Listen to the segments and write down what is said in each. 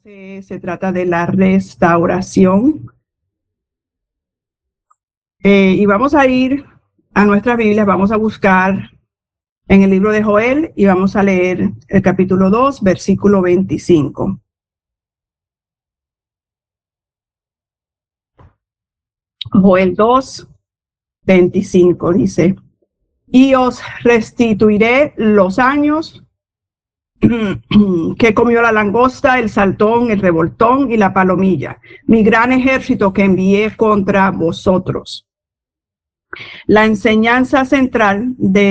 Se trata de la restauración. Y vamos a ir a nuestras Biblias, vamos a buscar en el libro de Joel y vamos a leer el capítulo 2, versículo 25. Joel 2, 25 dice: y os restituiré los años que comió la langosta, el saltón, el revoltón y la palomilla, mi gran ejército que envié contra vosotros. La enseñanza central de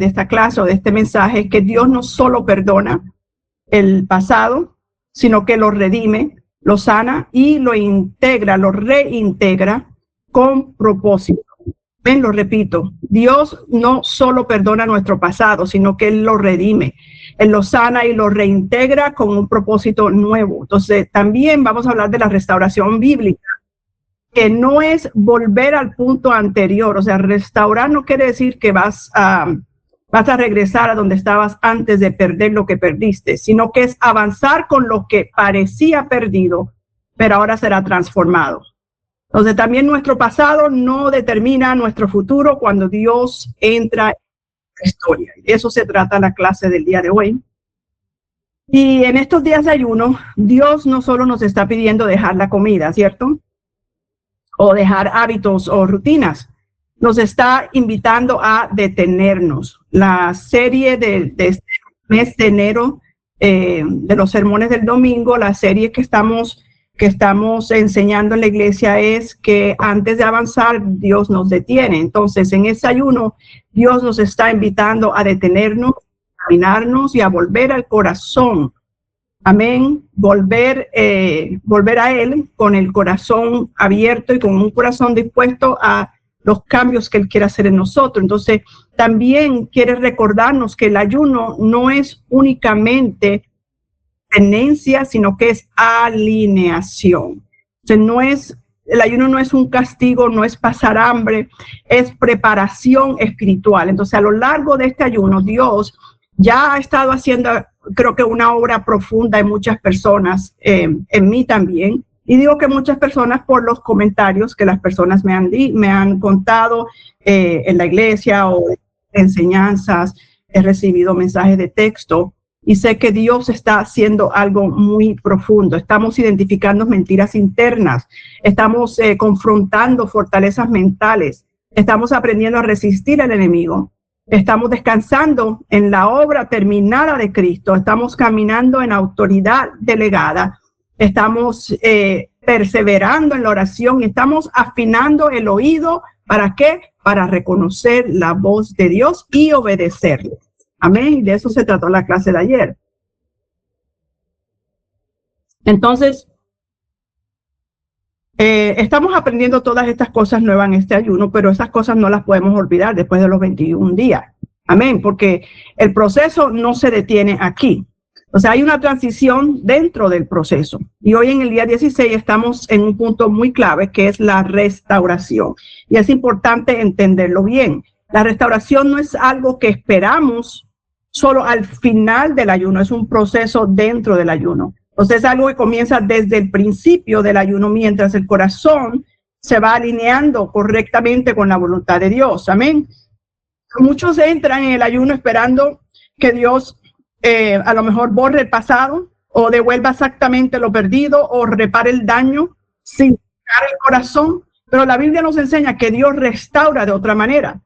esta clase o de este mensaje es que Dios no solo perdona el pasado, sino que lo redime, lo sana y lo integra, lo reintegra con propósito. Ven, lo repito, Dios no solo perdona nuestro pasado, sino que Él lo redime. Él lo sana y lo reintegra con un propósito nuevo. Entonces, también vamos a hablar de la restauración bíblica, que no es volver al punto anterior. O sea, restaurar no quiere decir que vas a regresar a donde estabas antes de perder lo que perdiste, sino que es avanzar con lo que parecía perdido, pero ahora será transformado. Entonces, también nuestro pasado no determina nuestro futuro cuando Dios entra historia. De eso se trata la clase del día de hoy. Y en estos días de ayuno, Dios no solo nos está pidiendo dejar la comida, ¿cierto? O dejar hábitos o rutinas. Nos está invitando a detenernos. La serie de este mes de enero, de los sermones del domingo, la serie que estamos enseñando en la iglesia es que antes de avanzar, Dios nos detiene. Entonces, en ese ayuno, Dios nos está invitando a detenernos, a caminarnos y a volver al corazón. Amén. Volver a Él con el corazón abierto y con un corazón dispuesto a los cambios que Él quiere hacer en nosotros. Entonces, también quiere recordarnos que el ayuno no es únicamente tenencia, sino que es alineación. Entonces, el ayuno no es un castigo, no es pasar hambre, es preparación espiritual. Entonces, a lo largo de este ayuno, Dios ya ha estado haciendo, creo que una obra profunda en muchas personas, en mí también. Y digo que muchas personas por los comentarios que las personas me han contado en la iglesia o enseñanzas, he recibido mensajes de texto. Y sé que Dios está haciendo algo muy profundo. Estamos identificando mentiras internas. Estamos confrontando fortalezas mentales. Estamos aprendiendo a resistir al enemigo. Estamos descansando en la obra terminada de Cristo. Estamos caminando en autoridad delegada. Estamos perseverando en la oración. Estamos afinando el oído. ¿Para qué? Para reconocer la voz de Dios y obedecerle. Amén. De eso se trató la clase de ayer. Entonces, estamos aprendiendo todas estas cosas nuevas en este ayuno, pero esas cosas no las podemos olvidar después de los 21 días. Amén. Porque el proceso no se detiene aquí. O sea, hay una transición dentro del proceso. Y hoy en el día 16 estamos en un punto muy clave que es la restauración. Y es importante entenderlo bien. La restauración no es algo que esperamos solo al final del ayuno, es un proceso dentro del ayuno. Entonces es algo que comienza desde el principio del ayuno, mientras el corazón se va alineando correctamente con la voluntad de Dios. Amén. Muchos entran en el ayuno esperando que Dios a lo mejor borre el pasado o devuelva exactamente lo perdido o repare el daño sin tocar el corazón. Pero la Biblia nos enseña que Dios restaura de otra manera.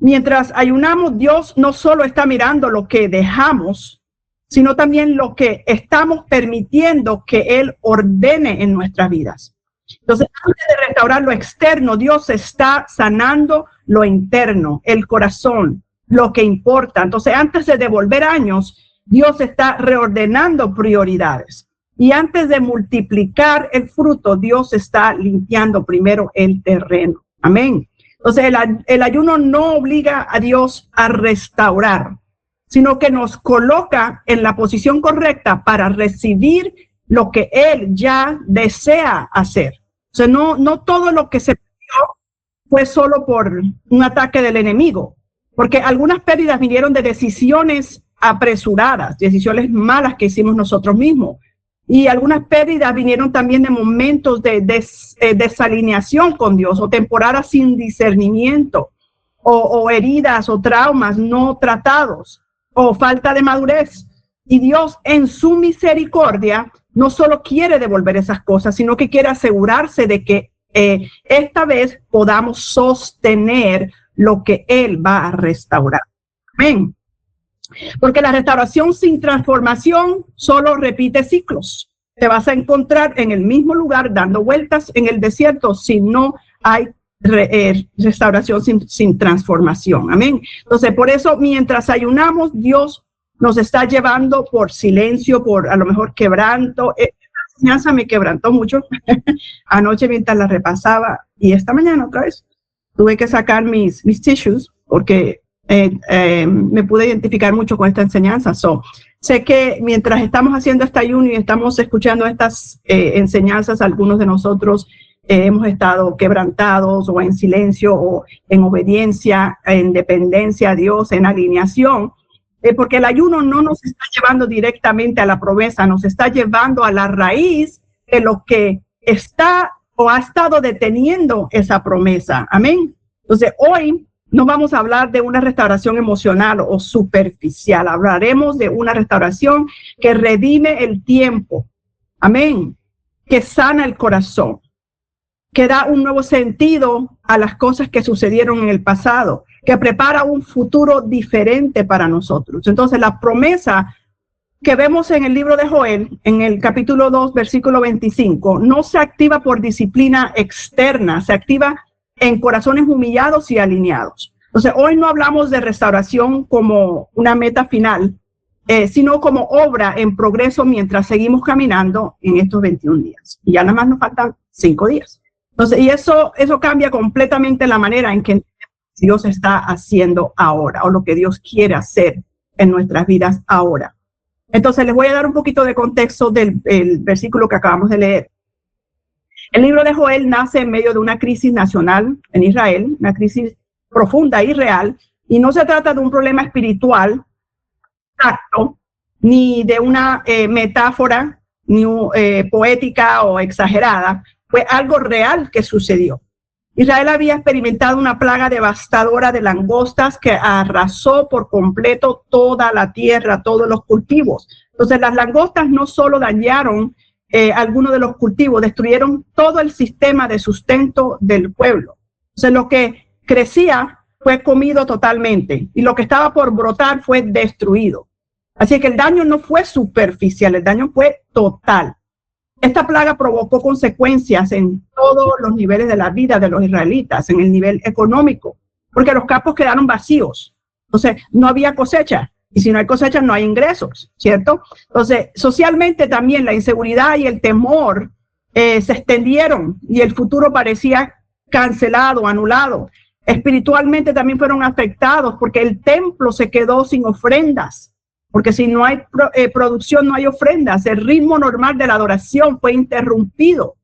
Mientras ayunamos, Dios no solo está mirando lo que dejamos, sino también lo que estamos permitiendo que Él ordene en nuestras vidas. Entonces, antes de restaurar lo externo, Dios está sanando lo interno, el corazón, lo que importa. Entonces, antes de devolver años, Dios está reordenando prioridades. Y antes de multiplicar el fruto, Dios está limpiando primero el terreno. Amén. Entonces, el ayuno no obliga a Dios a restaurar, sino que nos coloca en la posición correcta para recibir lo que Él ya desea hacer. O sea, no todo lo que se perdió fue solo por un ataque del enemigo, porque algunas pérdidas vinieron de decisiones apresuradas, decisiones malas que hicimos nosotros mismos. Y algunas pérdidas vinieron también de momentos de desalineación con Dios, o temporadas sin discernimiento, o heridas o traumas no tratados, o falta de madurez. Y Dios, en su misericordia, no solo quiere devolver esas cosas, sino que quiere asegurarse de que esta vez podamos sostener lo que Él va a restaurar. Amén. Porque la restauración sin transformación solo repite ciclos. Te vas a encontrar en el mismo lugar dando vueltas en el desierto si no hay restauración sin transformación. Amén. Entonces, por eso, mientras ayunamos, Dios nos está llevando por silencio, por a lo mejor quebranto. Esta enseñanza me quebrantó mucho anoche mientras la repasaba, y esta mañana otra vez tuve que sacar mis tissues porque me pude identificar mucho con esta enseñanza. Sé que mientras estamos haciendo este ayuno y estamos escuchando estas enseñanzas, algunos de nosotros hemos estado quebrantados o en silencio o en obediencia, en dependencia a Dios, en alineación, porque el ayuno no nos está llevando directamente a la promesa, nos está llevando a la raíz de lo que está o ha estado deteniendo esa promesa. Amén. Entonces, hoy no vamos a hablar de una restauración emocional o superficial. Hablaremos de una restauración que redime el tiempo. Amén. Que sana el corazón. Que da un nuevo sentido a las cosas que sucedieron en el pasado. Que prepara un futuro diferente para nosotros. Entonces, la promesa que vemos en el libro de Joel, en el capítulo 2, versículo 25, no se activa por disciplina externa, se activa en corazones humillados y alineados. Entonces, hoy no hablamos de restauración como una meta final, sino como obra en progreso mientras seguimos caminando en estos 21 días. Y ya nada más nos faltan 5 días. Entonces, y eso cambia completamente la manera en que Dios está haciendo ahora, o lo que Dios quiere hacer en nuestras vidas ahora. Entonces, les voy a dar un poquito de contexto del versículo que acabamos de leer. El libro de Joel nace en medio de una crisis nacional en Israel, una crisis profunda y real, y no se trata de un problema espiritual exacto, ni de una metáfora ni poética o exagerada. Fue algo real que sucedió. Israel había experimentado una plaga devastadora de langostas que arrasó por completo toda la tierra, todos los cultivos. Entonces, las langostas no solo dañaron algunos de los cultivos, destruyeron todo el sistema de sustento del pueblo. Entonces, lo que crecía fue comido totalmente y lo que estaba por brotar fue destruido. Así que el daño no fue superficial, el daño fue total. Esta plaga provocó consecuencias en todos los niveles de la vida de los israelitas, en el nivel económico, porque los campos quedaron vacíos. Entonces, no había cosecha. Y si no hay cosecha, no hay ingresos, ¿cierto? Entonces, socialmente también la inseguridad y el temor se extendieron y el futuro parecía cancelado, anulado. Espiritualmente también fueron afectados porque el templo se quedó sin ofrendas. Porque si no hay producción, no hay ofrendas. El ritmo normal de la adoración fue interrumpido.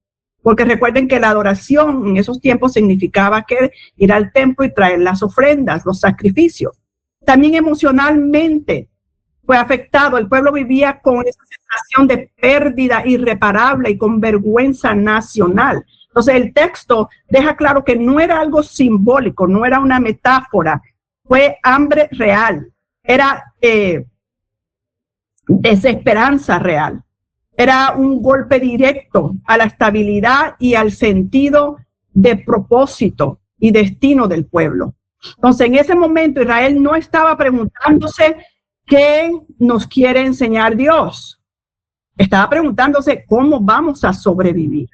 Porque recuerden que la adoración en esos tiempos significaba que ir al templo y traer las ofrendas, los sacrificios. También emocionalmente fue afectado. El pueblo vivía con esa sensación de pérdida irreparable y con vergüenza nacional. Entonces el texto deja claro que no era algo simbólico, no era una metáfora, fue hambre real, era desesperanza real, era un golpe directo a la estabilidad y al sentido de propósito y destino del pueblo. Entonces, en ese momento Israel no estaba preguntándose qué nos quiere enseñar Dios. Estaba preguntándose cómo vamos a sobrevivir.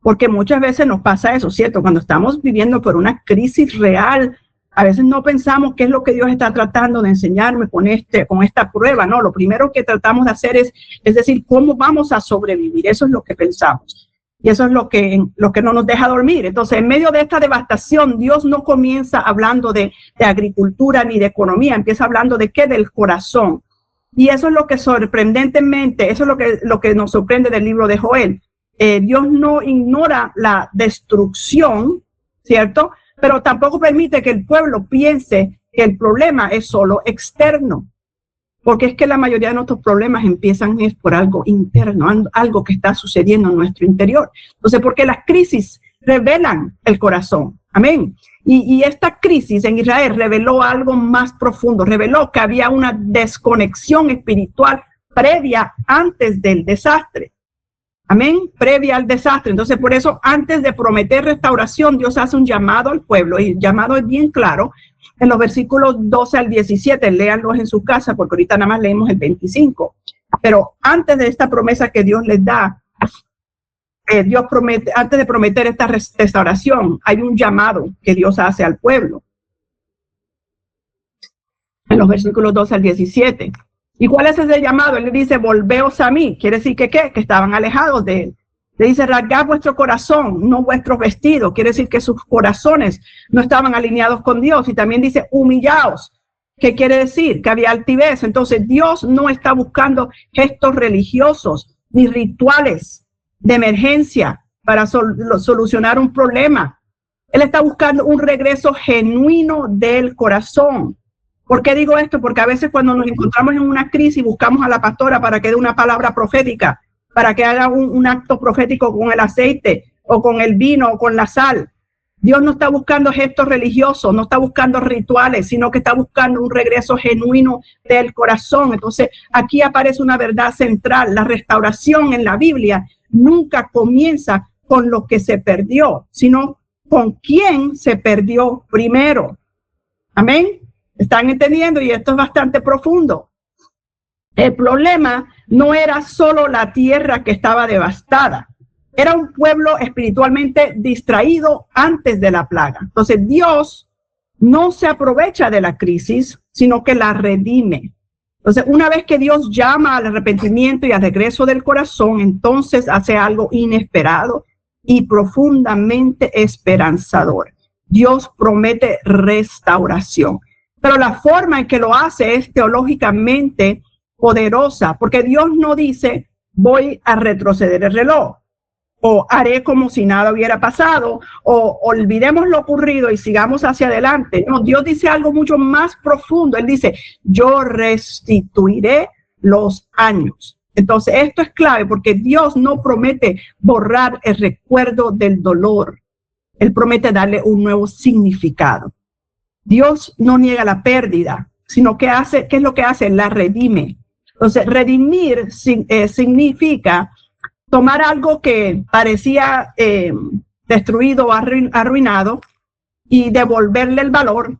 Porque muchas veces nos pasa eso, ¿cierto? Cuando estamos viviendo por una crisis real, a veces no pensamos qué es lo que Dios está tratando de enseñarme con esta prueba. No, lo primero que tratamos de hacer es decir, ¿cómo vamos a sobrevivir? Eso es lo que pensamos. Y eso es lo que no nos deja dormir. Entonces, en medio de esta devastación, Dios no comienza hablando de agricultura ni de economía, empieza hablando de qué, del corazón. Y eso es lo que sorprendentemente, eso es lo que nos sorprende del libro de Joel. Dios no ignora la destrucción, ¿cierto? Pero tampoco permite que el pueblo piense que el problema es solo externo. Porque es que la mayoría de nuestros problemas empiezan es por algo interno, algo que está sucediendo en nuestro interior. Entonces, porque las crisis revelan el corazón. Amén. Y esta crisis en Israel reveló algo más profundo, reveló que había una desconexión espiritual previa antes del desastre. Amén, previa al desastre. Entonces, por eso, antes de prometer restauración, Dios hace un llamado al pueblo, y el llamado es bien claro en los versículos 12 al 17, léanlos en su casa, porque ahorita nada más leemos el 25. Pero antes de esta promesa que Dios les da, Dios promete, antes de prometer esta restauración, hay un llamado que Dios hace al pueblo. En los versículos 12 al 17. ¿Y cuál es ese llamado? Él le dice, volveos a mí. Quiere decir que ¿qué? Que estaban alejados de él. Le dice, rasgad vuestro corazón, no vuestros vestidos. Quiere decir que sus corazones no estaban alineados con Dios. Y también dice, humillaos. ¿Qué quiere decir? Que había altivez. Entonces, Dios no está buscando gestos religiosos ni rituales de emergencia para solucionar un problema. Él está buscando un regreso genuino del corazón. ¿Por qué digo esto? Porque a veces cuando nos encontramos en una crisis buscamos a la pastora para que dé una palabra profética, para que haga un acto profético con el aceite o con el vino o con la sal. Dios no está buscando gestos religiosos, no está buscando rituales, sino que está buscando un regreso genuino del corazón. Entonces, aquí aparece una verdad central. La restauración en la Biblia nunca comienza con lo que se perdió, sino con quién se perdió primero. Amén. ¿Están entendiendo? Y esto es bastante profundo. El problema no era solo la tierra que estaba devastada. Era un pueblo espiritualmente distraído antes de la plaga. Entonces Dios no se aprovecha de la crisis, sino que la redime. Entonces, una vez que Dios llama al arrepentimiento y al regreso del corazón, entonces hace algo inesperado y profundamente esperanzador. Dios promete restauración. Pero la forma en que lo hace es teológicamente poderosa, porque Dios no dice, voy a retroceder el reloj, o haré como si nada hubiera pasado, o olvidemos lo ocurrido y sigamos hacia adelante. No, Dios dice algo mucho más profundo. Él dice, yo restituiré los años. Entonces, esto es clave porque Dios no promete borrar el recuerdo del dolor. Él promete darle un nuevo significado. Dios no niega la pérdida, sino que hace, ¿qué es lo que hace? La redime. Entonces, redimir significa tomar algo que parecía destruido o arruinado y devolverle el valor,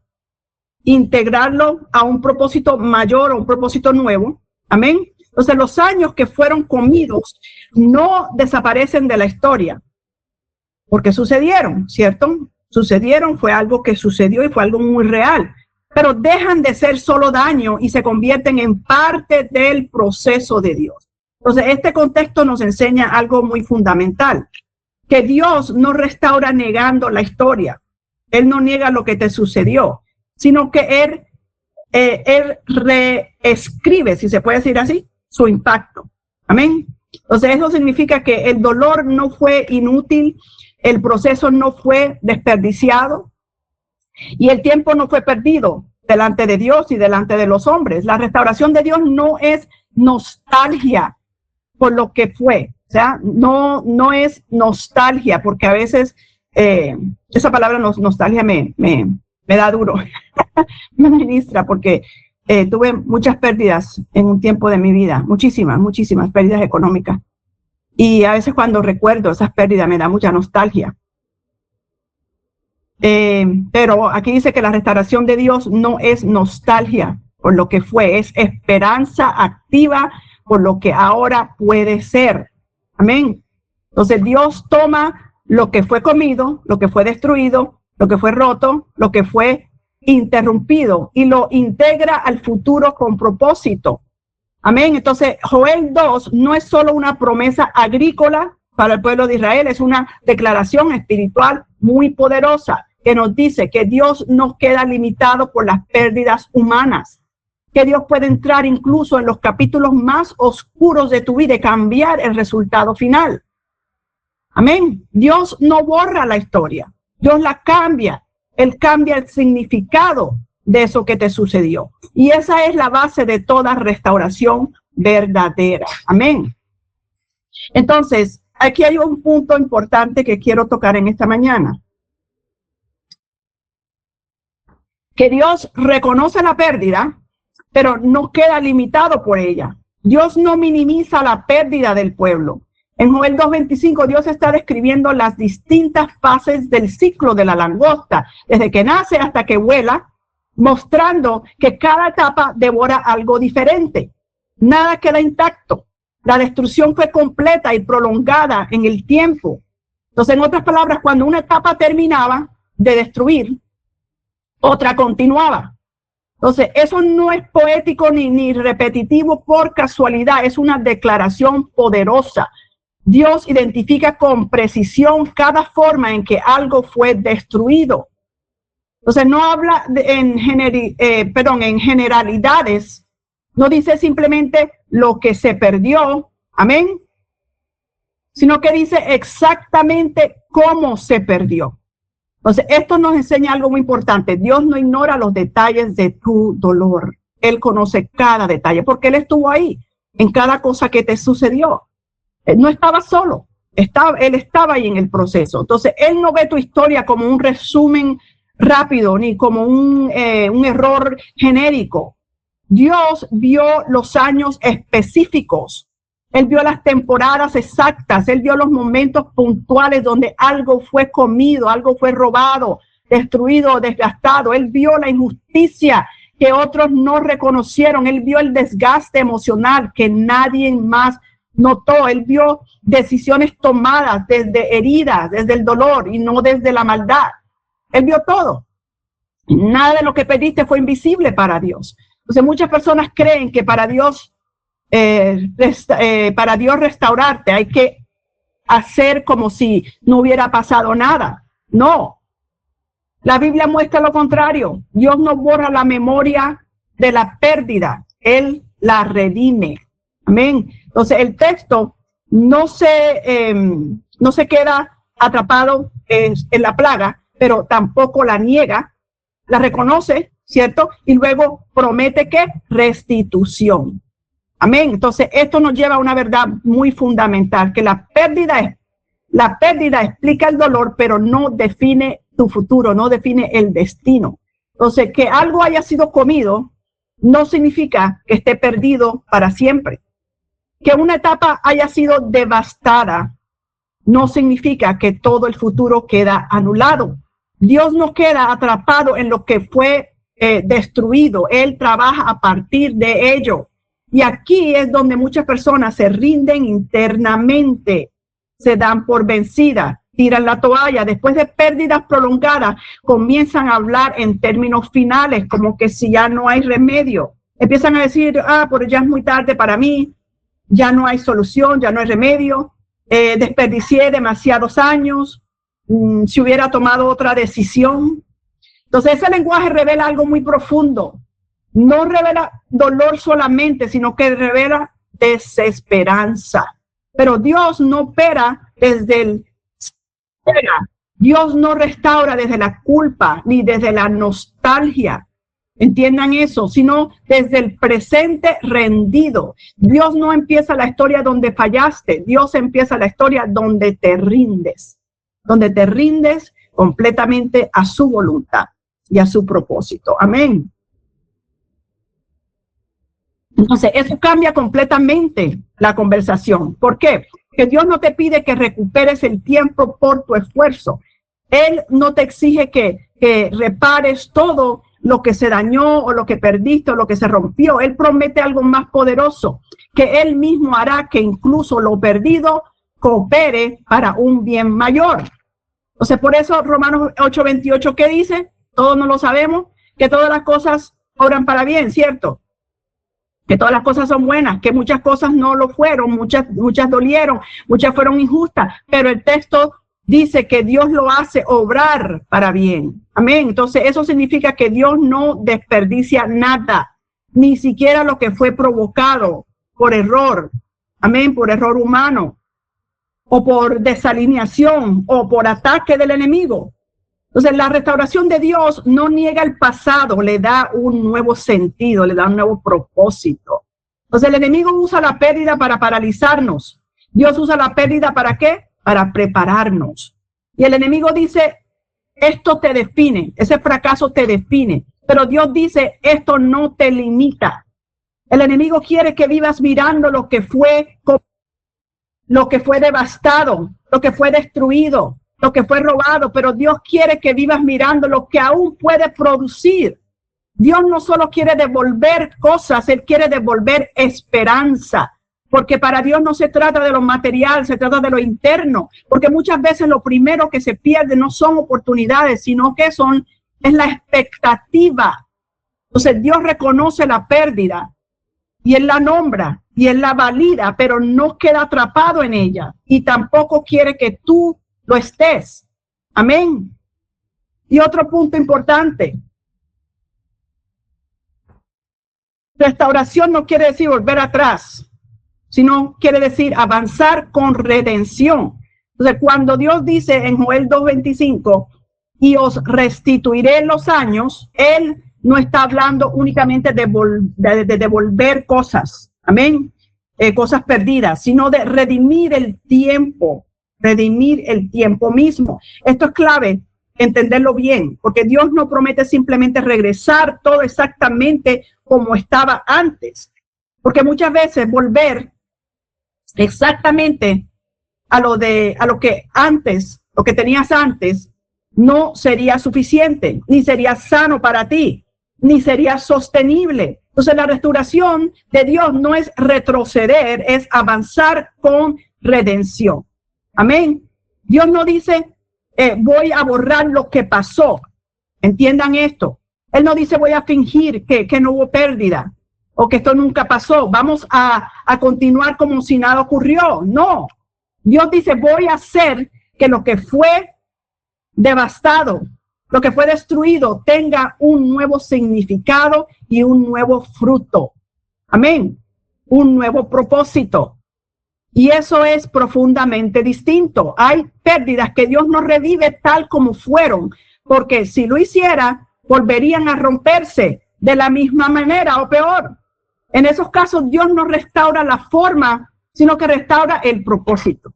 integrarlo a un propósito mayor o un propósito nuevo. Amén. Entonces, los años que fueron comidos no desaparecen de la historia, porque sucedieron, ¿cierto? Sucedieron, fue algo que sucedió y fue algo muy real, pero dejan de ser solo daño y se convierten en parte del proceso de Dios. Entonces, este contexto nos enseña algo muy fundamental, que Dios no restaura negando la historia. Él no niega lo que te sucedió, sino que Él reescribe, si se puede decir así, su impacto. Amén. Entonces, eso significa que el dolor no fue inútil, el proceso no fue desperdiciado y el tiempo no fue perdido delante de Dios y delante de los hombres. La restauración de Dios no es nostalgia por lo que fue, o sea, no es nostalgia, porque a veces esa palabra nostalgia me da duro, me ministra, porque tuve muchas pérdidas en un tiempo de mi vida, muchísimas pérdidas económicas. Y a veces cuando recuerdo esas pérdidas me da mucha nostalgia. Pero aquí dice que la restauración de Dios no es nostalgia por lo que fue, es esperanza activa por lo que ahora puede ser. Amén. Entonces Dios toma lo que fue comido, lo que fue destruido, lo que fue roto, lo que fue interrumpido y lo integra al futuro con propósito. Amén. Entonces, Joel 2 no es solo una promesa agrícola para el pueblo de Israel, es una declaración espiritual muy poderosa que nos dice que Dios no queda limitado por las pérdidas humanas, que Dios puede entrar incluso en los capítulos más oscuros de tu vida y cambiar el resultado final. Amén. Dios no borra la historia, Dios la cambia. Él cambia el significado de eso que te sucedió. Y esa es la base de toda restauración verdadera. Amén. Entonces, aquí hay un punto importante que quiero tocar en esta mañana. Que Dios reconoce la pérdida, pero no queda limitado por ella. Dios no minimiza la pérdida del pueblo. En Joel 2:25, Dios está describiendo las distintas fases del ciclo de la langosta, desde que nace hasta que vuela, mostrando que cada etapa devora algo diferente. Nada queda intacto. La destrucción fue completa y prolongada en el tiempo. Entonces, en otras palabras, cuando una etapa terminaba de destruir, otra continuaba. Entonces, eso no es poético ni repetitivo por casualidad, es una declaración poderosa. Dios identifica con precisión cada forma en que algo fue destruido. Entonces, no habla en generalidades, no dice simplemente lo que se perdió, amén, sino que dice exactamente cómo se perdió. Entonces, esto nos enseña algo muy importante. Dios no ignora los detalles de tu dolor. Él conoce cada detalle porque Él estuvo ahí en cada cosa que te sucedió. Él no estaba solo, Él estaba ahí en el proceso. Entonces, Él no ve tu historia como un resumen rápido ni como un error genérico. Dios vio los años específicos. Él vio las temporadas exactas, Él vio los momentos puntuales donde algo fue comido, algo fue robado, destruido, desgastado. Él vio la injusticia que otros no reconocieron. Él vio el desgaste emocional que nadie más notó. Él vio decisiones tomadas desde heridas, desde el dolor y no desde la maldad. Él vio todo. Nada de lo que pediste fue invisible para Dios. Entonces muchas personas creen que para Dios restaurarte hay que hacer como si no hubiera pasado nada. No, la Biblia muestra lo contrario. Dios no borra la memoria de la pérdida, Él la redime. Amén. Entonces el texto no se queda atrapado en la plaga, pero tampoco la niega, la reconoce, ¿cierto? Y luego promete que restitución. Amén. Entonces, esto nos lleva a una verdad muy fundamental, que la pérdida explica el dolor, pero no define tu futuro, no define el destino. Entonces, que algo haya sido comido no significa que esté perdido para siempre. Que una etapa haya sido devastada no significa que todo el futuro queda anulado. Dios no queda atrapado en lo que fue destruido. Él trabaja a partir de ello. Y aquí es donde muchas personas se rinden internamente, se dan por vencidas, tiran la toalla. Después de pérdidas prolongadas, comienzan a hablar en términos finales, como que si ya no hay remedio. Empiezan a decir, pero ya es muy tarde para mí, ya no hay solución, ya no hay remedio, desperdicié demasiados años, si hubiera tomado otra decisión. Entonces ese lenguaje revela algo muy profundo. No revela dolor solamente, sino que revela desesperanza. Pero Dios no opera desde el... Dios no restaura desde la culpa ni desde la nostalgia. Entiendan eso, sino desde el presente rendido. Dios no empieza la historia donde fallaste. Dios empieza la historia donde te rindes. Donde te rindes completamente a su voluntad y a su propósito. Amén. Entonces, eso cambia completamente la conversación. ¿Por qué? Porque Dios no te pide que recuperes el tiempo por tu esfuerzo. Él no te exige que repares todo lo que se dañó o lo que perdiste o lo que se rompió. Él promete algo más poderoso, que Él mismo hará que incluso lo perdido coopere para un bien mayor. Entonces, por eso Romanos 8:28, ¿qué dice? Todos no lo sabemos, que todas las cosas obran para bien, ¿cierto? Que todas las cosas son buenas, que muchas cosas no lo fueron, muchas dolieron, muchas fueron injustas, pero el texto dice que Dios lo hace obrar para bien. Amén. Entonces eso significa que Dios no desperdicia nada, ni siquiera lo que fue provocado por error. Amén, por error humano, o por desalineación, o por ataque del enemigo. Entonces, la restauración de Dios no niega el pasado, le da un nuevo sentido, le da un nuevo propósito. Entonces, el enemigo usa la pérdida para paralizarnos. Dios usa la pérdida ¿para qué? Para prepararnos. Y el enemigo dice, esto te define, ese fracaso te define. Pero Dios dice, esto no te limita. El enemigo quiere que vivas mirando lo que fue devastado, lo que fue destruido, lo que fue robado, pero Dios quiere que vivas mirando lo que aún puede producir. Dios no solo quiere devolver cosas, Él quiere devolver esperanza, porque para Dios no se trata de lo material, se trata de lo interno, porque muchas veces lo primero que se pierde no son oportunidades, sino que es la expectativa. Entonces Dios reconoce la pérdida y Él la nombra y Él la valida, pero no queda atrapado en ella y tampoco quiere que tú lo estés. Amén. Y otro punto importante. Restauración no quiere decir volver atrás, sino quiere decir avanzar con redención. Entonces, cuando Dios dice en Joel 2:25, y os restituiré los años, Él no está hablando únicamente de devolver cosas, amén, cosas perdidas, sino de redimir el tiempo mismo. Esto es clave, entenderlo bien, porque Dios no promete simplemente regresar todo exactamente como estaba antes, porque muchas veces volver exactamente a lo que antes, lo que tenías antes, no sería suficiente, ni sería sano para ti, ni sería sostenible. Entonces la restauración de Dios no es retroceder, es avanzar con redención. Amén. Dios no dice, voy a borrar lo que pasó. Entiendan esto. Él no dice, voy a fingir que no hubo pérdida o que esto nunca pasó. Vamos a continuar como si nada ocurrió. No. Dios dice, voy a hacer que lo que fue devastado, lo que fue destruido, tenga un nuevo significado y un nuevo fruto. Amén. Un nuevo propósito. Y eso es profundamente distinto. Hay pérdidas que Dios no revive tal como fueron, porque si lo hiciera, volverían a romperse de la misma manera o peor. En esos casos, Dios no restaura la forma, sino que restaura el propósito.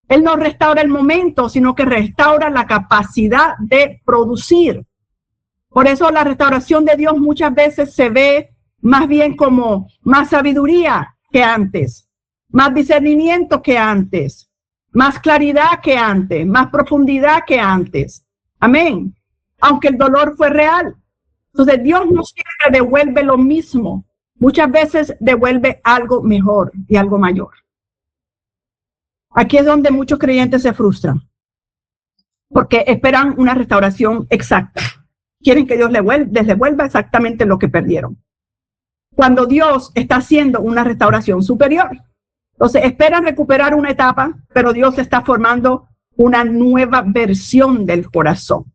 Él no restaura el momento, sino que restaura la capacidad de producir. Por eso la restauración de Dios muchas veces se ve más bien como más sabiduría que antes, más discernimiento que antes, más claridad que antes, más profundidad que antes. Amén. Aunque el dolor fue real. Entonces Dios no siempre devuelve lo mismo. Muchas veces devuelve algo mejor y algo mayor. Aquí es donde muchos creyentes se frustran, porque esperan una restauración exacta. Quieren que Dios les devuelva exactamente lo que perdieron, cuando Dios está haciendo una restauración superior. Entonces esperan recuperar una etapa, pero Dios está formando una nueva versión del corazón.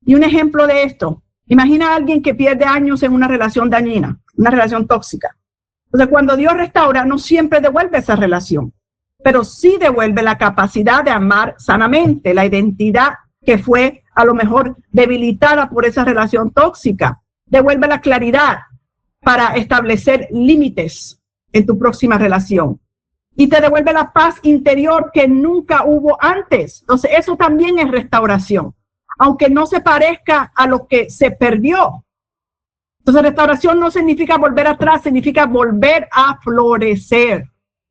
Y un ejemplo de esto, imagina a alguien que pierde años en una relación dañina, una relación tóxica. Entonces cuando Dios restaura, no siempre devuelve esa relación, pero sí devuelve la capacidad de amar sanamente, la identidad que fue a lo mejor debilitada por esa relación tóxica. Devuelve la claridad para establecer límites en tu próxima relación. Y te devuelve la paz interior que nunca hubo antes. Entonces eso también es restauración, aunque no se parezca a lo que se perdió. Entonces restauración no significa volver atrás, significa volver a florecer.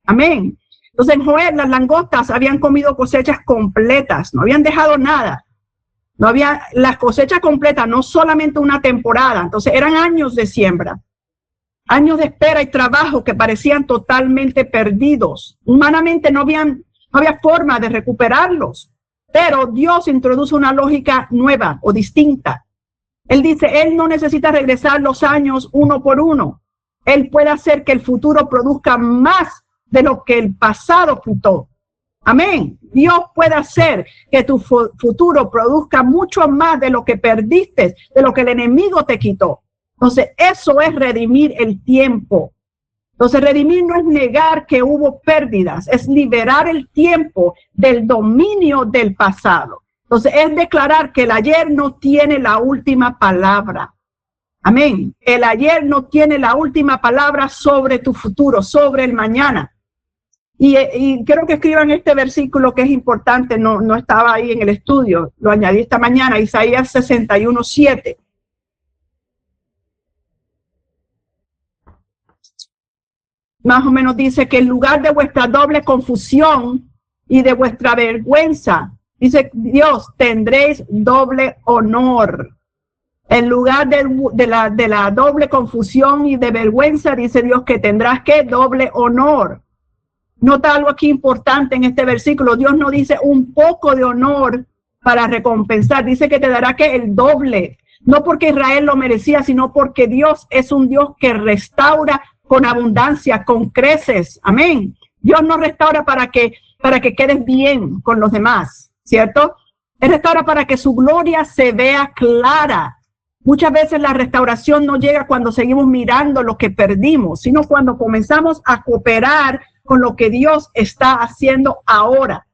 Amén. Entonces en Joel las langostas habían comido cosechas completas, no habían dejado nada. No había las cosechas completas, no solamente una temporada. Entonces eran años de siembra, años de espera y trabajo que parecían totalmente perdidos. Humanamente no había forma de recuperarlos, pero Dios introduce una lógica nueva o distinta. Él dice, Él no necesita regresar los años uno por uno. Él puede hacer que el futuro produzca más de lo que el pasado fruto. Amén. Dios puede hacer que tu futuro produzca mucho más de lo que perdiste, de lo que el enemigo te quitó. Entonces, eso es redimir el tiempo. Entonces, redimir no es negar que hubo pérdidas, es liberar el tiempo del dominio del pasado. Entonces, es declarar que el ayer no tiene la última palabra. Amén. El ayer no tiene la última palabra sobre tu futuro, sobre el mañana. Y quiero que escriban este versículo que es importante, no estaba ahí en el estudio, lo añadí esta mañana, Isaías 61:7. Más o menos dice que en lugar de vuestra doble confusión y de vuestra vergüenza, dice Dios, tendréis doble honor. En lugar de la doble confusión y de vergüenza, dice Dios que tendrás que doble honor. Nota algo aquí importante en este versículo. Dios no dice un poco de honor para recompensar. Dice que te dará que el doble. No porque Israel lo merecía, sino porque Dios es un Dios que restaura con abundancia, con creces. Amén. Dios no restaura para que quedes bien con los demás, ¿cierto? Él restaura para que su gloria se vea clara. Muchas veces la restauración no llega cuando seguimos mirando lo que perdimos, sino cuando comenzamos a cooperar con lo que Dios está haciendo ahora.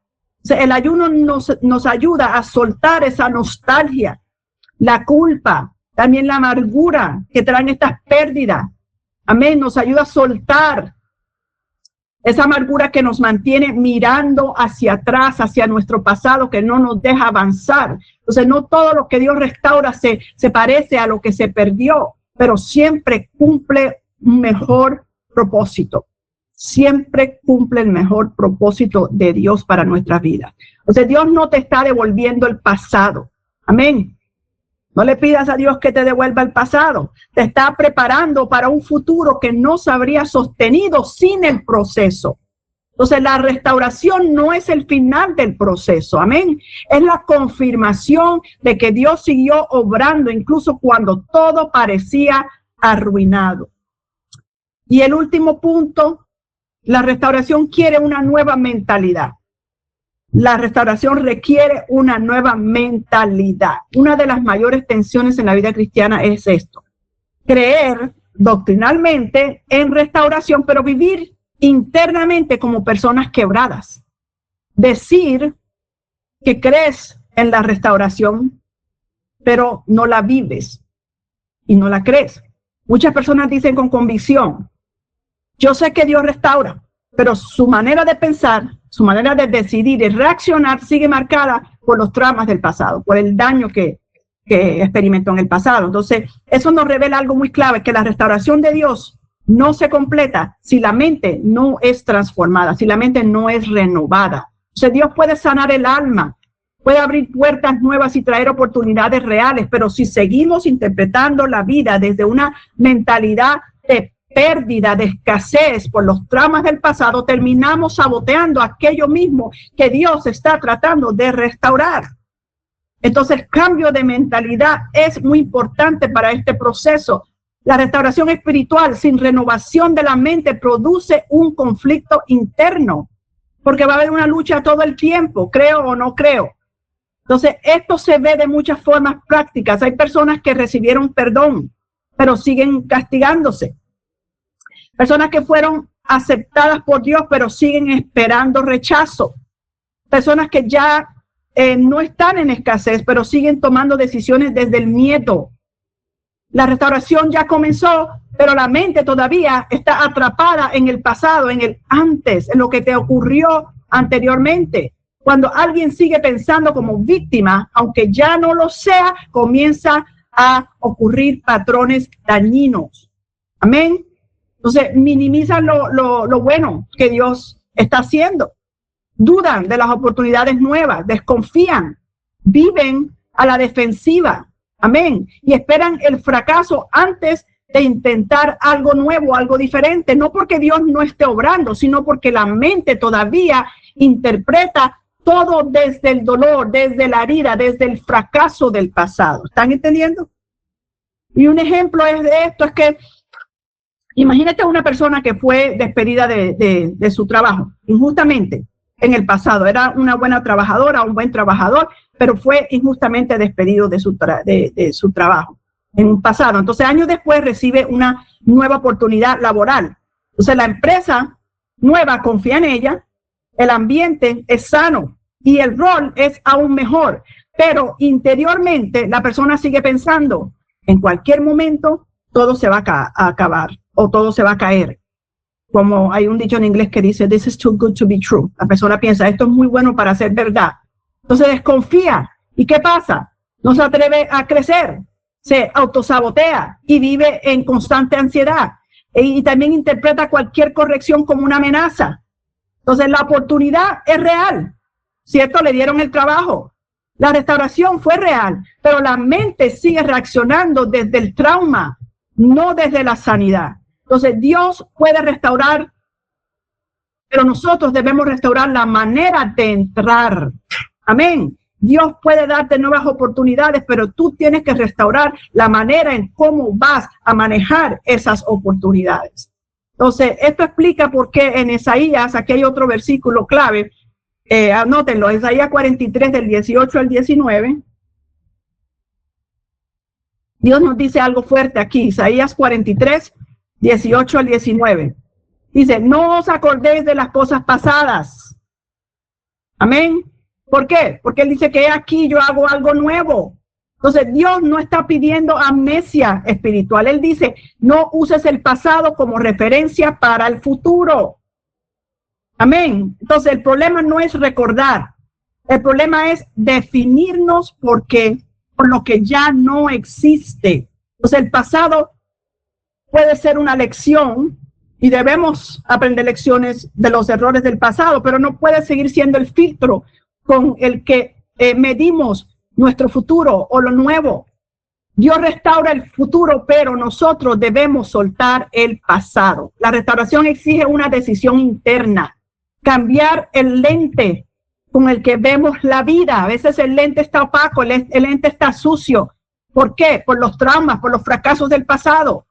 O sea, el ayuno nos ayuda a soltar esa nostalgia, la culpa, también la amargura que traen estas pérdidas. Amén, nos ayuda a soltar esa amargura que nos mantiene mirando hacia atrás, hacia nuestro pasado, que no nos deja avanzar. Entonces, no todo lo que Dios restaura se parece a lo que se perdió, pero siempre cumple un mejor propósito. Siempre cumple el mejor propósito de Dios para nuestra vida. O sea, Dios no te está devolviendo el pasado. Amén. No le pidas a Dios que te devuelva el pasado. Te está preparando para un futuro que no se habría sostenido sin el proceso. Entonces, la restauración no es el final del proceso. Amén. Es la confirmación de que Dios siguió obrando incluso cuando todo parecía arruinado. Y el último punto, la restauración quiere una nueva mentalidad. La restauración requiere una nueva mentalidad. Una de las mayores tensiones en la vida cristiana es esto. Creer doctrinalmente en restauración, pero vivir internamente como personas quebradas. Decir que crees en la restauración, pero no la vives y no la crees. Muchas personas dicen con convicción, yo sé que Dios restaura, pero su manera de pensar, su manera de decidir y reaccionar sigue marcada por los traumas del pasado, por el daño que experimentó en el pasado. Entonces, eso nos revela algo muy clave, que la restauración de Dios no se completa si la mente no es transformada, si la mente no es renovada. O sea, Dios puede sanar el alma, puede abrir puertas nuevas y traer oportunidades reales, pero si seguimos interpretando la vida desde una mentalidad de pérdida, de escasez por los traumas del pasado, terminamos saboteando aquello mismo que Dios está tratando de restaurar. Entonces, el cambio de mentalidad es muy importante para este proceso. La restauración espiritual sin renovación de la mente produce un conflicto interno, porque va a haber una lucha todo el tiempo, creo o no creo. Entonces, esto se ve de muchas formas prácticas. Hay personas que recibieron perdón, pero siguen castigándose. Personas que fueron aceptadas por Dios, pero siguen esperando rechazo. Personas que ya no están en escasez, pero siguen tomando decisiones desde el miedo. La restauración ya comenzó, pero la mente todavía está atrapada en el pasado, en el antes, en lo que te ocurrió anteriormente. Cuando alguien sigue pensando como víctima, aunque ya no lo sea, comienza a ocurrir patrones dañinos. Amén. Entonces, minimizan lo bueno que Dios está haciendo. Dudan de las oportunidades nuevas, desconfían, viven a la defensiva. Amén. Y esperan el fracaso antes de intentar algo nuevo, algo diferente. No porque Dios no esté obrando, sino porque la mente todavía interpreta todo desde el dolor, desde la herida, desde el fracaso del pasado. ¿Están entendiendo? Y un ejemplo de esto es que imagínate a una persona que fue despedida de su trabajo injustamente en el pasado. Era una buena trabajadora, un buen trabajador, pero fue injustamente despedido de su trabajo en un pasado. Entonces, años después recibe una nueva oportunidad laboral. Entonces, la empresa nueva confía en ella, el ambiente es sano y el rol es aún mejor. pero interiormente la persona sigue pensando, en cualquier momento todo se va a acabar o todo se va a caer. Como hay un dicho en inglés que dice, this is too good to be true. La persona piensa, esto es muy bueno para ser verdad. Entonces desconfía. ¿Y qué pasa? No se atreve a crecer, se autosabotea y vive en constante ansiedad. Y también interpreta cualquier corrección como una amenaza. Entonces la oportunidad es real, ¿cierto? Le dieron el trabajo. La restauración fue real, pero la mente sigue reaccionando desde el trauma, no desde la sanidad. Entonces Dios puede restaurar, pero nosotros debemos restaurar la manera de entrar. Amén. Dios puede darte nuevas oportunidades, pero tú tienes que restaurar la manera en cómo vas a manejar esas oportunidades. Entonces, esto explica por qué en Isaías, aquí hay otro versículo clave, anótenlo, Isaías 43 del 18 al 19. Dios nos dice algo fuerte aquí, Isaías 43, 18 al 19. Dice, no os acordéis de las cosas pasadas. Amén. ¿Por qué? Porque él dice que aquí yo hago algo nuevo. Entonces Dios no está pidiendo amnesia espiritual. Él dice, no uses el pasado como referencia para el futuro. Amén. Entonces el problema no es recordar. El problema es definirnos por lo que ya no existe. Entonces el pasado puede ser una lección y debemos aprender lecciones de los errores del pasado, pero no puede seguir siendo el filtro con el que medimos nuestro futuro o lo nuevo. Dios restaura el futuro, pero nosotros debemos soltar el pasado. La restauración exige una decisión interna, cambiar el lente con el que vemos la vida. A veces el lente está opaco, el lente está sucio. ¿Por qué? Por los traumas, por los fracasos del pasado.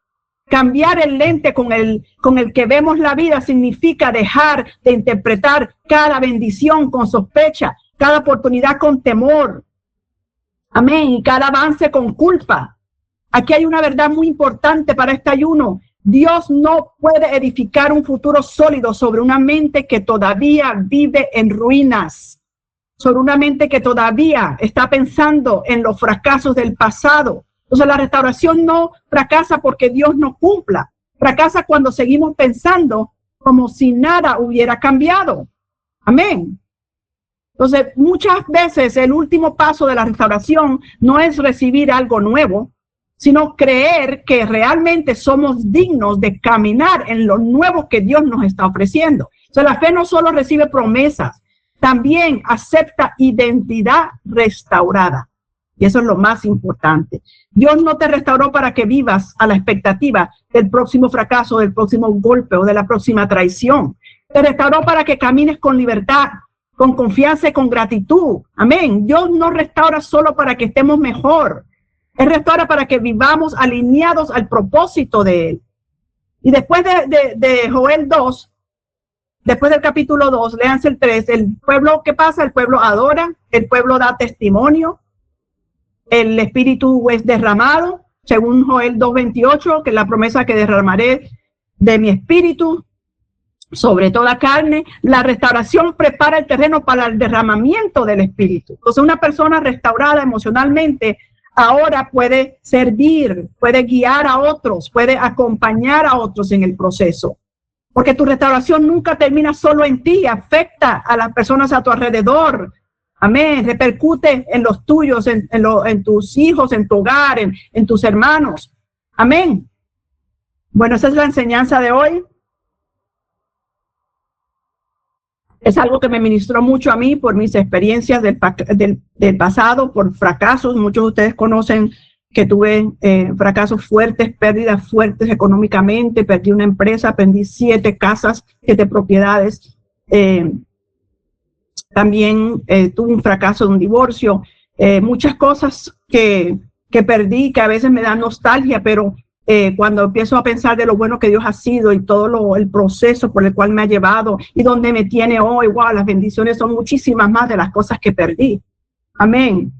Cambiar el lente con el que vemos la vida significa dejar de interpretar cada bendición con sospecha, cada oportunidad con temor. Amén. Y cada avance con culpa. Aquí hay una verdad muy importante para este ayuno. Dios no puede edificar un futuro sólido sobre una mente que todavía vive en ruinas, sobre una mente que todavía está pensando en los fracasos del pasado. Entonces la restauración no fracasa porque Dios no cumpla. Fracasa cuando seguimos pensando como si nada hubiera cambiado. Amén. Entonces, muchas veces el último paso de la restauración no es recibir algo nuevo, sino creer que realmente somos dignos de caminar en lo nuevo que Dios nos está ofreciendo. O sea, la fe no solo recibe promesas, también acepta identidad restaurada. Y eso es lo más importante. Dios no te restauró para que vivas a la expectativa del próximo fracaso, del próximo golpe o de la próxima traición. Te restauró para que camines con libertad, con confianza y con gratitud. Amén. Dios no restaura solo para que estemos mejor. Él restaura para que vivamos alineados al propósito de Él. Y después de Joel 2, después del capítulo 2, léanse el 3, el pueblo, ¿qué pasa? El pueblo adora, el pueblo da testimonio, el Espíritu es derramado, según Joel 2:28, que es la promesa que derramaré de mi Espíritu sobre toda carne. La restauración prepara el terreno para el derramamiento del Espíritu. Entonces una persona restaurada emocionalmente ahora puede servir, puede guiar a otros, puede acompañar a otros en el proceso. Porque tu restauración nunca termina solo en ti, afecta a las personas a tu alrededor. Amén. Repercute en los tuyos, en tus hijos, en tu hogar, en tus hermanos. Amén. Bueno, esa es la enseñanza de hoy. Es algo que me ministró mucho a mí por mis experiencias del pasado, por fracasos. Muchos de ustedes conocen que tuve fracasos fuertes, pérdidas fuertes económicamente. Perdí una empresa, perdí 7 casas, 7 propiedades. También tuve un fracaso de un divorcio. Muchas cosas que perdí, que a veces me dan nostalgia, pero cuando empiezo a pensar de lo bueno que Dios ha sido y todo el proceso por el cual me ha llevado y donde me tiene hoy, wow, las bendiciones son muchísimas más de las cosas que perdí. Amén.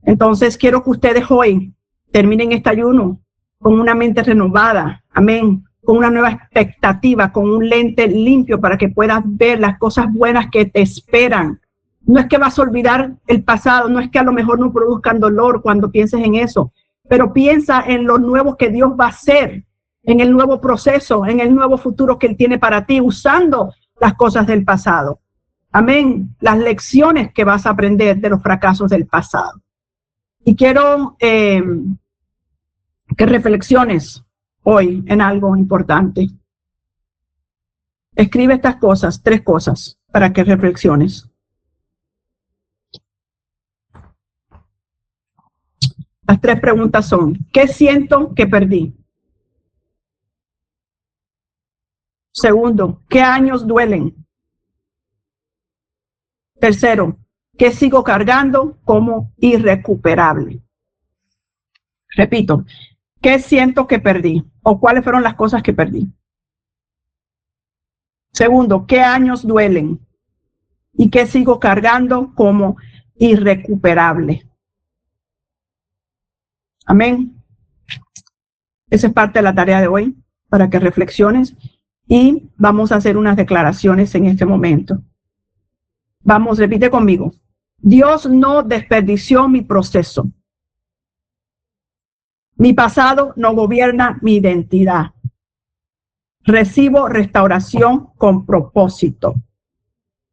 Entonces quiero que ustedes hoy terminen este ayuno con una mente renovada. Amén. Con una nueva expectativa, con un lente limpio para que puedas ver las cosas buenas que te esperan. No es que vas a olvidar el pasado, no es que a lo mejor no produzcan dolor cuando pienses en eso, pero piensa en lo nuevo que Dios va a hacer, en el nuevo proceso, en el nuevo futuro que Él tiene para ti, usando las cosas del pasado. Amén. Las lecciones que vas a aprender de los fracasos del pasado. Y quiero que reflexiones hoy en algo importante. Escribe estas cosas, 3 cosas, para que reflexiones. Las 3 preguntas son: ¿qué siento que perdí? Segundo, ¿qué años duelen? Tercero, ¿qué sigo cargando como irrecuperable? Repito, ¿qué siento que perdí? ¿O cuáles fueron las cosas que perdí? Segundo, ¿qué años duelen? ¿Y qué sigo cargando como irrecuperable? Amén. Esa es parte de la tarea de hoy, para que reflexiones, y vamos a hacer unas declaraciones en este momento. Vamos, repite conmigo. Dios no desperdició mi proceso. Mi pasado no gobierna mi identidad. Recibo restauración con propósito.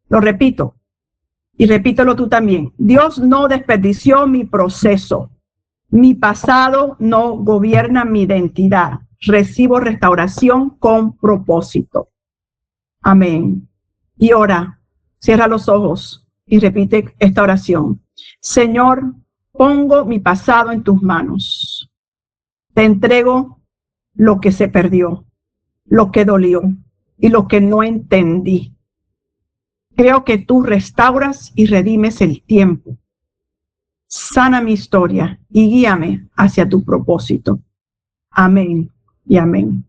Lo repito, y repítelo tú también. Dios no desperdició mi proceso. Mi pasado no gobierna mi identidad. Recibo restauración con propósito. Amén. Y ora, cierra los ojos y repite esta oración. Señor, pongo mi pasado en tus manos. Te entrego lo que se perdió, lo que dolió y lo que no entendí. Creo que tú restauras y redimes el tiempo. Sana mi historia y guíame hacia tu propósito. Amén y amén.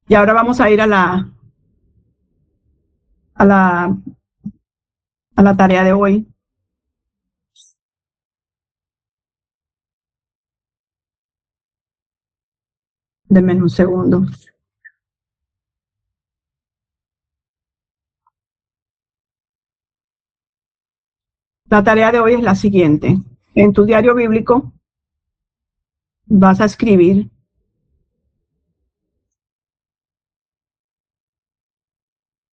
Y ahora vamos a ir a la tarea de hoy. Denme un segundo. La tarea de hoy es la siguiente. En tu diario bíblico vas a escribir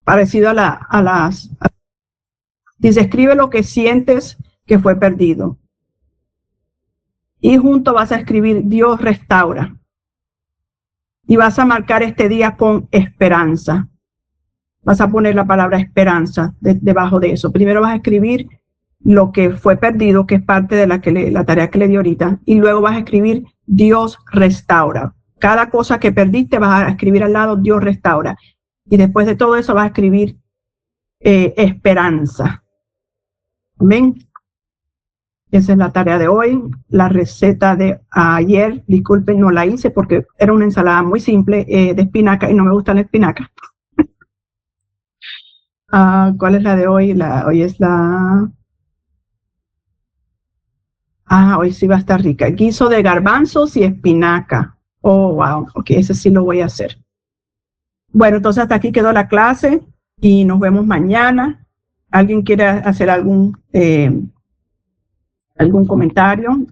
parecido dice, escribe lo que sientes que fue perdido. Y junto vas a escribir Dios restaura. Y vas a marcar este día con esperanza. Vas a poner la palabra esperanza debajo de eso. Primero vas a escribir lo que fue perdido, que es parte de la tarea que le di ahorita. Y luego vas a escribir Dios restaura. Cada cosa que perdiste vas a escribir al lado Dios restaura. Y después de todo eso vas a escribir esperanza. Amén. Esa es la tarea de hoy. La receta de ayer, disculpen, no la hice porque era una ensalada muy simple de espinaca y no me gusta la espinaca. ¿Cuál es la de hoy? Hoy es la... hoy sí va a estar rica. Guiso de garbanzos y espinaca. Oh, wow. Ok, ese sí lo voy a hacer. Bueno, entonces hasta aquí quedó la clase y nos vemos mañana. ¿Alguien quiere hacer algún comentario